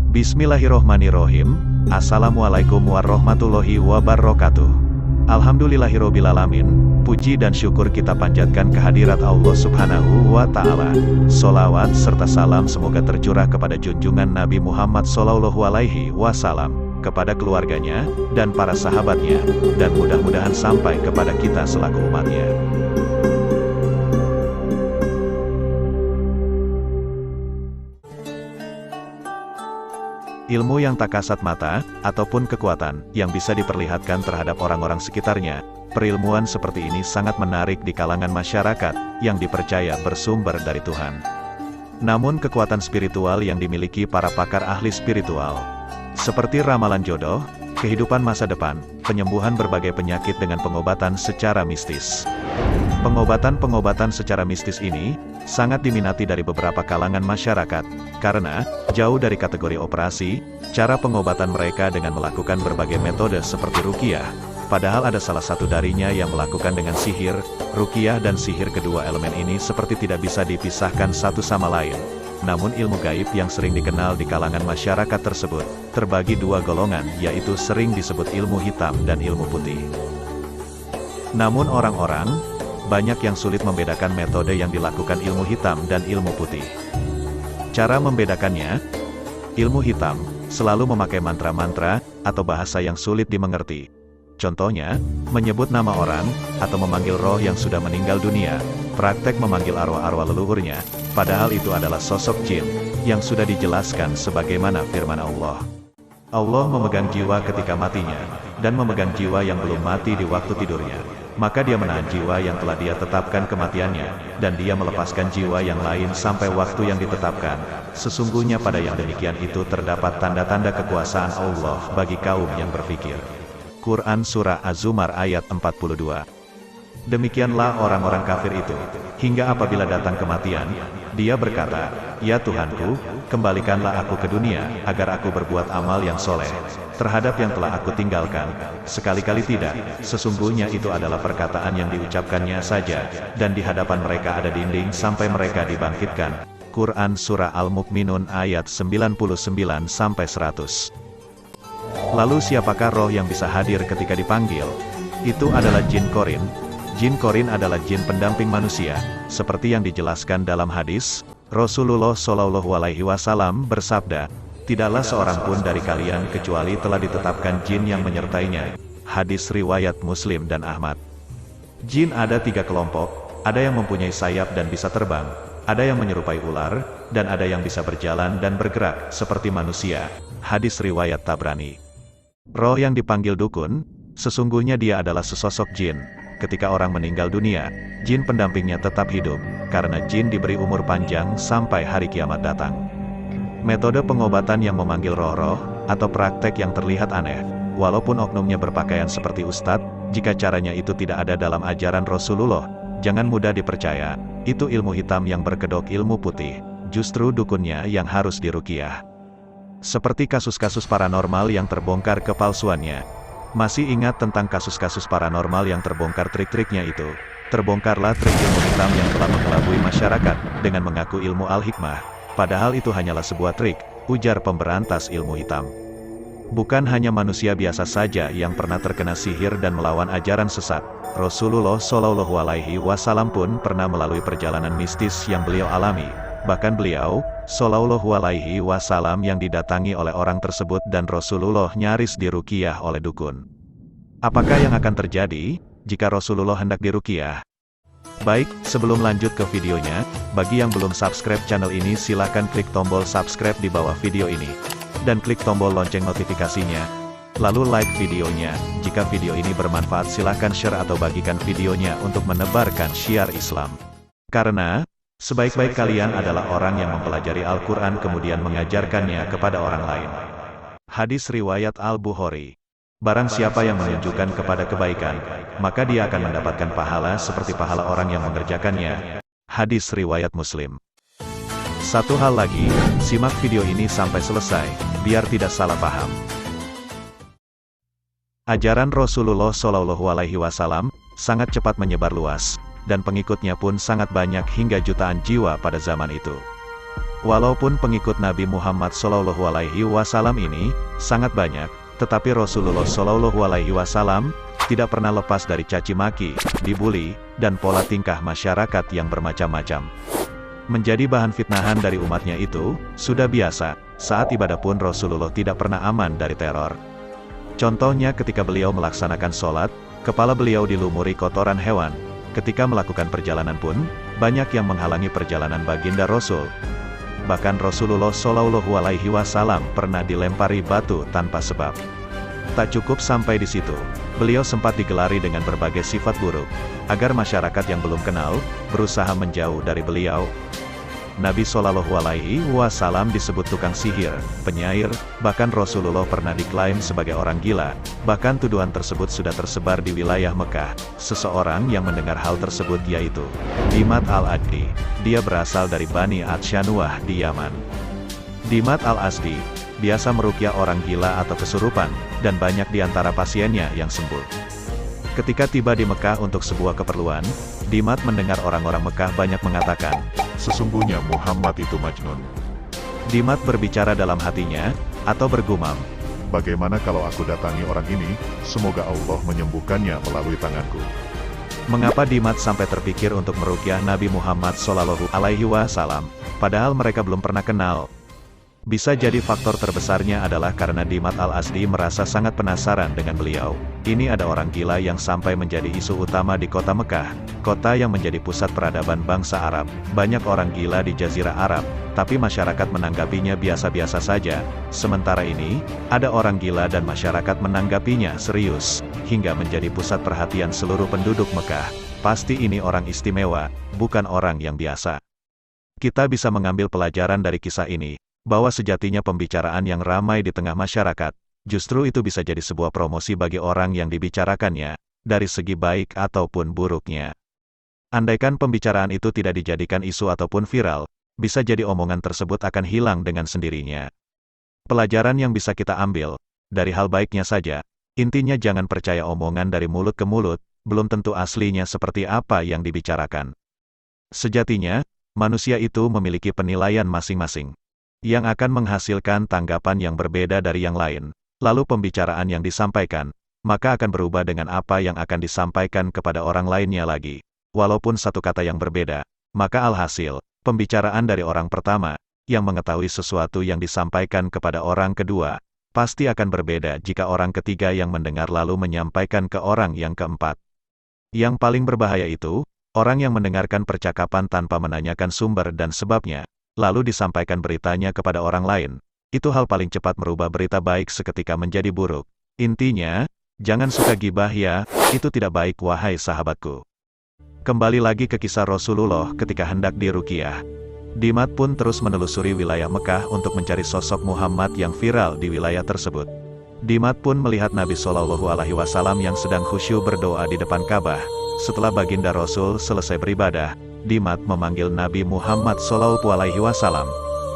Bismillahirrohmanirrohim. Assalamualaikum warahmatullahi wabarakatuh. Alhamdulillahirobbilalamin. Puji dan syukur kita panjatkan kehadirat Allah Subhanahu wa Ta'ala. Sholawat serta salam semoga tercurah kepada junjungan Nabi Muhammad SAW, kepada keluarganya dan para sahabatnya, dan mudah-mudahan sampai kepada kita selaku umatnya. Ilmu yang tak kasat mata, ataupun kekuatan, yang bisa diperlihatkan terhadap orang-orang sekitarnya. Perilmuan seperti ini sangat menarik di kalangan masyarakat, yang dipercaya bersumber dari Tuhan. Namun kekuatan spiritual yang dimiliki para pakar ahli spiritual, seperti ramalan jodoh, kehidupan masa depan, penyembuhan berbagai penyakit dengan pengobatan secara mistis. Pengobatan-pengobatan secara mistis ini, sangat diminati dari beberapa kalangan masyarakat, karena, jauh dari kategori operasi, cara pengobatan mereka dengan melakukan berbagai metode seperti ruqyah, padahal ada salah satu darinya yang melakukan dengan sihir. Ruqyah dan sihir, kedua elemen ini seperti tidak bisa dipisahkan satu sama lain. Namun ilmu gaib yang sering dikenal di kalangan masyarakat tersebut, terbagi dua golongan, yaitu sering disebut ilmu hitam dan ilmu putih. Namun orang-orang, banyak yang sulit membedakan metode yang dilakukan ilmu hitam dan ilmu putih. Cara membedakannya, ilmu hitam selalu memakai mantra-mantra atau bahasa yang sulit dimengerti. Contohnya, menyebut nama orang, atau memanggil roh yang sudah meninggal dunia, praktek memanggil arwah-arwah leluhurnya, padahal itu adalah sosok jin, yang sudah dijelaskan sebagaimana firman Allah. Allah memegang jiwa ketika matinya, dan memegang jiwa yang belum mati di waktu tidurnya. Maka dia menahan jiwa yang telah dia tetapkan kematiannya, dan dia melepaskan jiwa yang lain sampai waktu yang ditetapkan. Sesungguhnya pada yang demikian itu terdapat tanda-tanda kekuasaan Allah bagi kaum yang berpikir. Quran Surah Az-Zumar ayat 42. Demikianlah orang-orang kafir itu, hingga apabila datang kematian, dia berkata, "Ya Tuhanku, kembalikanlah aku ke dunia, agar aku berbuat amal yang soleh terhadap yang telah aku tinggalkan." Sekali-kali tidak, sesungguhnya itu adalah perkataan yang diucapkannya saja, dan di hadapan mereka ada dinding sampai mereka dibangkitkan. Quran Surah Al-Mu'minun ayat 99-100. Lalu siapakah roh yang bisa hadir ketika dipanggil? Itu adalah jin korin. Jin korin adalah jin pendamping manusia, seperti yang dijelaskan dalam hadis. Rasulullah SAW bersabda, "Tidaklah seorang pun dari kalian kecuali telah ditetapkan jin yang menyertainya." Hadis riwayat Muslim dan Ahmad. Jin ada 3 kelompok, ada yang mempunyai sayap dan bisa terbang, ada yang menyerupai ular, dan ada yang bisa berjalan dan bergerak seperti manusia. Hadis riwayat Tabrani. Roh yang dipanggil dukun, sesungguhnya dia adalah sesosok jin. Ketika orang meninggal dunia, jin pendampingnya tetap hidup, karena jin diberi umur panjang sampai hari kiamat datang. Metode pengobatan yang memanggil roh-roh, atau praktek yang terlihat aneh, walaupun oknumnya berpakaian seperti ustadz, jika caranya itu tidak ada dalam ajaran Rasulullah, jangan mudah dipercaya. Itu ilmu hitam yang berkedok ilmu putih, justru dukunnya yang harus diruqyah. Seperti kasus-kasus paranormal yang terbongkar kepalsuannya. Masih ingat tentang kasus-kasus paranormal yang terbongkar trik-triknya itu? Terbongkarlah trik ilmu hitam yang telah mengelabui masyarakat, dengan mengaku ilmu al-hikmah. Padahal itu hanyalah sebuah trik, ujar pemberantas ilmu hitam. Bukan hanya manusia biasa saja yang pernah terkena sihir dan melawan ajaran sesat. Rasulullah SAW pun pernah melalui perjalanan mistis yang beliau alami. Bahkan beliau, SAW, yang didatangi oleh orang tersebut dan Rasulullah nyaris diruqyah oleh dukun. Apakah yang akan terjadi jika Rasulullah hendak diruqyah? Baik, sebelum lanjut ke videonya, bagi yang belum subscribe channel ini silakan klik tombol subscribe di bawah video ini. Dan klik tombol lonceng notifikasinya. Lalu like videonya. Jika video ini bermanfaat silakan share atau bagikan videonya untuk menebarkan syiar Islam. Karena sebaik-baik kalian adalah orang yang mempelajari Al-Quran kemudian mengajarkannya kepada orang lain. Hadis riwayat Al-Bukhari. Barang siapa yang menunjukkan kepada kebaikan, maka dia akan mendapatkan pahala seperti pahala orang yang mengerjakannya. Hadis riwayat Muslim. Satu hal lagi, simak video ini sampai selesai, biar tidak salah paham. Ajaran Rasulullah SAW sangat cepat menyebar luas, dan pengikutnya pun sangat banyak hingga jutaan jiwa pada zaman itu. Walaupun pengikut Nabi Muhammad SAW ini sangat banyak, tetapi Rasulullah SAW tidak pernah lepas dari caci maki, dibully, dan pola tingkah masyarakat yang bermacam-macam. Menjadi bahan fitnahan dari umatnya itu sudah biasa. Saat ibadah pun Rasulullah tidak pernah aman dari teror. Contohnya ketika beliau melaksanakan sholat, kepala beliau dilumuri kotoran hewan. Ketika melakukan perjalanan pun, banyak yang menghalangi perjalanan baginda Rasul. Bahkan Rasulullah SAW pernah dilempari batu tanpa sebab. Tak cukup sampai di situ, beliau sempat digelari dengan berbagai sifat buruk, agar masyarakat yang belum kenal, berusaha menjauh dari beliau. Nabi SAW disebut tukang sihir, penyair, bahkan Rasulullah pernah diklaim sebagai orang gila. Bahkan tuduhan tersebut sudah tersebar di wilayah Mekah. Seseorang yang mendengar hal tersebut yaitu Dimat al-Addi. Dia berasal dari Bani Adsyanuah di Yaman. Dimat al-Asdi biasa meruqyah orang gila atau kesurupan, dan banyak di antara pasiennya yang sembuh. Ketika tiba di Mekah untuk sebuah keperluan, Dimat mendengar orang-orang Mekah banyak mengatakan, "Sesungguhnya Muhammad itu Majnun." Dimat berbicara dalam hatinya, atau bergumam, "Bagaimana kalau aku datangi orang ini, semoga Allah menyembuhkannya melalui tanganku." Mengapa Dimat sampai terpikir untuk meruqyah Nabi Muhammad SAW, padahal mereka belum pernah kenal? Bisa jadi faktor terbesarnya adalah karena Dimat al-Asdi merasa sangat penasaran dengan beliau. Ini ada orang gila yang sampai menjadi isu utama di kota Mekah, kota yang menjadi pusat peradaban bangsa Arab. Banyak orang gila di Jazirah Arab, tapi masyarakat menanggapinya biasa-biasa saja. Sementara ini, ada orang gila dan masyarakat menanggapinya serius, hingga menjadi pusat perhatian seluruh penduduk Mekah. Pasti ini orang istimewa, bukan orang yang biasa. Kita bisa mengambil pelajaran dari kisah ini, bahwa sejatinya pembicaraan yang ramai di tengah masyarakat, justru itu bisa jadi sebuah promosi bagi orang yang dibicarakannya, dari segi baik ataupun buruknya. Andaikan pembicaraan itu tidak dijadikan isu ataupun viral, bisa jadi omongan tersebut akan hilang dengan sendirinya. Pelajaran yang bisa kita ambil, dari hal baiknya saja, intinya jangan percaya omongan dari mulut ke mulut, belum tentu aslinya seperti apa yang dibicarakan. Sejatinya, manusia itu memiliki penilaian masing-masing, yang akan menghasilkan tanggapan yang berbeda dari yang lain. Lalu pembicaraan yang disampaikan, maka akan berubah dengan apa yang akan disampaikan kepada orang lainnya lagi. Walaupun satu kata yang berbeda, maka alhasil, pembicaraan dari orang pertama, yang mengetahui sesuatu yang disampaikan kepada orang kedua, pasti akan berbeda jika orang ketiga yang mendengar lalu menyampaikan ke orang yang keempat. Yang paling berbahaya itu, orang yang mendengarkan percakapan tanpa menanyakan sumber dan sebabnya, lalu disampaikan beritanya kepada orang lain. Itu hal paling cepat merubah berita baik seketika menjadi buruk. Intinya, jangan suka gibah ya, itu tidak baik wahai sahabatku. Kembali lagi ke kisah Rasulullah ketika hendak diruqyah. Dimat pun terus menelusuri wilayah Mekah untuk mencari sosok Muhammad yang viral di wilayah tersebut. Dimat pun melihat Nabi SAW yang sedang khusyuk berdoa di depan Ka'bah. Setelah baginda Rasul selesai beribadah, Dimat memanggil Nabi Muhammad SAW.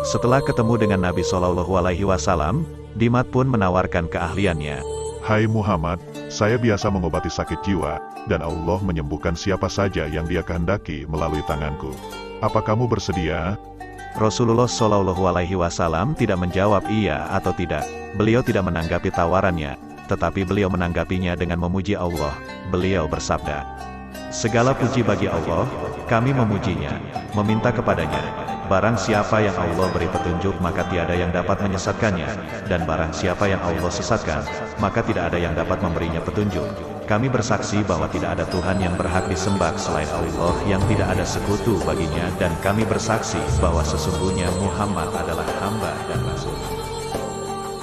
Setelah ketemu dengan Nabi SAW, Dimat pun menawarkan keahliannya. "Hai Muhammad, saya biasa mengobati sakit jiwa, dan Allah menyembuhkan siapa saja yang Dia kehendaki melalui tanganku. Apa kamu bersedia?" Rasulullah SAW tidak menjawab iya atau tidak. Beliau tidak menanggapi tawarannya, tetapi beliau menanggapinya dengan memuji Allah. Beliau bersabda, "Segala puji bagi Allah, kami memujinya, meminta kepadanya. Barang siapa yang Allah beri petunjuk maka tiada yang dapat menyesatkannya, dan barang siapa yang Allah sesatkan, maka tidak ada yang dapat memberinya petunjuk. Kami bersaksi bahwa tidak ada Tuhan yang berhak disembah selain Allah yang tidak ada sekutu baginya, dan kami bersaksi bahwa sesungguhnya Muhammad adalah hamba dan Rasul."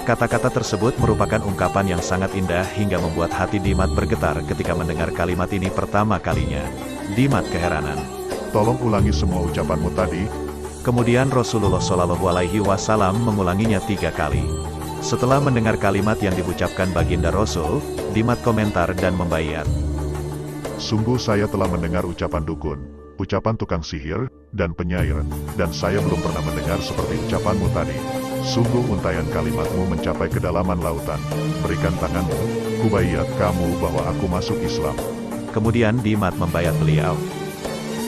Kata-kata tersebut merupakan ungkapan yang sangat indah hingga membuat hati Dimat bergetar ketika mendengar kalimat ini pertama kalinya. Dimat keheranan. "Tolong ulangi semua ucapanmu tadi." Kemudian Rasulullah SAW mengulanginya 3 kali. Setelah mendengar kalimat yang diucapkan baginda Rasul, Dimat komentar dan membayat. "Sungguh saya telah mendengar ucapan dukun, ucapan tukang sihir, dan penyair, dan saya belum pernah mendengar seperti ucapanmu tadi. Sungguh untayan kalimatmu mencapai kedalaman lautan. Berikan tanganmu, kubayat kamu bahwa aku masuk Islam." Kemudian Dimat membayat beliau.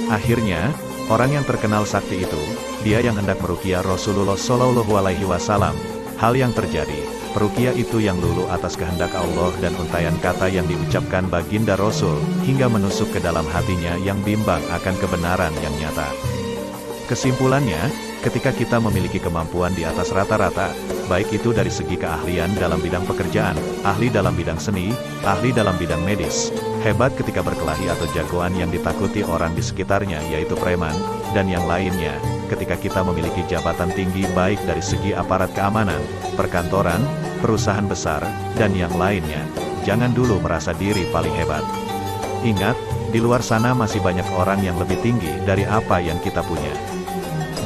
Akhirnya, Orang yang terkenal sakti itu, dia yang hendak meruqyah Rasulullah Shallallahu Alaihi Wasallam. Hal yang terjadi, peruqyah itu yang luluh atas kehendak Allah dan untaian kata yang diucapkan baginda Rasul, hingga menusuk ke dalam hatinya yang bimbang akan kebenaran yang nyata. Kesimpulannya, ketika kita memiliki kemampuan di atas rata-rata, baik itu dari segi keahlian dalam bidang pekerjaan, ahli dalam bidang seni, ahli dalam bidang medis, hebat ketika berkelahi atau jagoan yang ditakuti orang di sekitarnya yaitu preman, dan yang lainnya, ketika kita memiliki jabatan tinggi baik dari segi aparat keamanan, perkantoran, perusahaan besar, dan yang lainnya, jangan dulu merasa diri paling hebat. Ingat, di luar sana masih banyak orang yang lebih tinggi dari apa yang kita punya.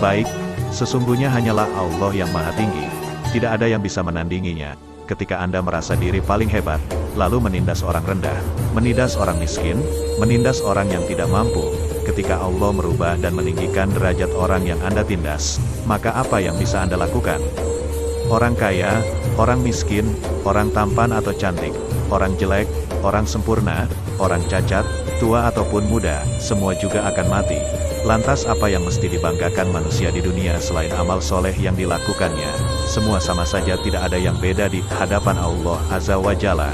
Baik, sesungguhnya hanyalah Allah yang Maha Tinggi, tidak ada yang bisa menandinginya. Ketika Anda merasa diri paling hebat, lalu menindas orang rendah, menindas orang miskin, menindas orang yang tidak mampu, ketika Allah merubah dan meninggikan derajat orang yang Anda tindas, maka apa yang bisa Anda lakukan? Orang kaya, orang miskin, orang tampan atau cantik, orang jelek, orang sempurna, orang cacat, tua ataupun muda, semua juga akan mati. Lantas apa yang mesti dibanggakan manusia di dunia selain amal soleh yang dilakukannya? Semua sama saja, tidak ada yang beda di hadapan Allah Azza wa Jalla.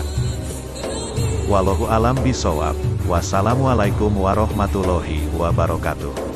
Wallahu alam bisawab. Wassalamualaikum warahmatullahi wabarakatuh.